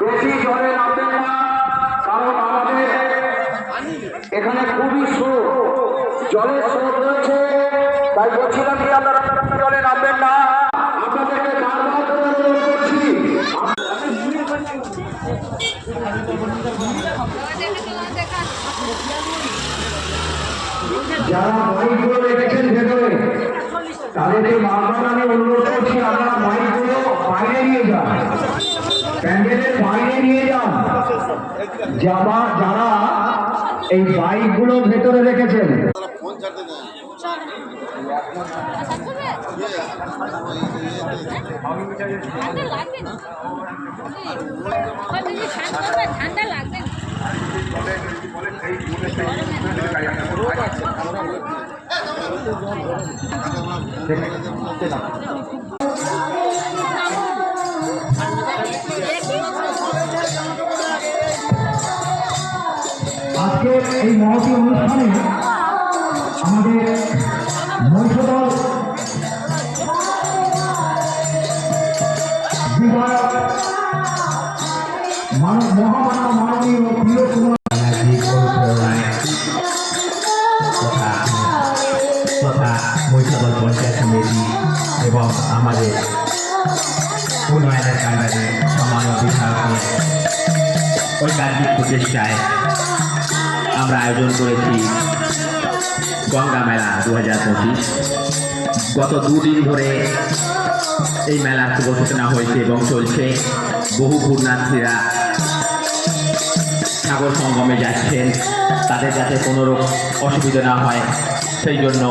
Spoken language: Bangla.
বেশি জলে নামবেন না, কারণ আমাদের এখানে খুবই স্রোত, জলের স্রোত রয়েছে। তাই বলছিলাম কি আপনারা জলে নামবেন না। আপনাদেরকে বারবার করে অনুরোধ করছি, যারা মাইকগুলো রেখেছেন ভেতরে তাদেরকে বারবার আমি অনুরোধ করছি, আপনারা মাইকগুলো বাইরে নিয়ে যান, প্যান্ডেলের বাইরে নিয়ে যান। যারা এই বাইকগুলো ভেতরে রেখেছেন ঠান্ডা লাগবে আজকের এই মহতী অনুষ্ঠানে আমাদের মহিষদল বিধায়ক মহামানব মাননীয় প্রিয় কুমার তথা মহিষদল পঞ্চায়েত সমিতি এবং আমাদের উন্নয়নের কাণ্ডে সম্মানীয় বিধায়কের ঐকান্তিক প্রচেষ্টায় আমরা আয়োজন করেছি গঙ্গা মেলা 2025। গত দুদিন ধরে এই মেলার শুভ সূচনা হয়েছে এবং চলছে। বহু পূর্ণার্থীরা সাগর সঙ্গমে যাচ্ছেন, তাদের যাতে কোনো অসুবিধা না হয় সেই জন্য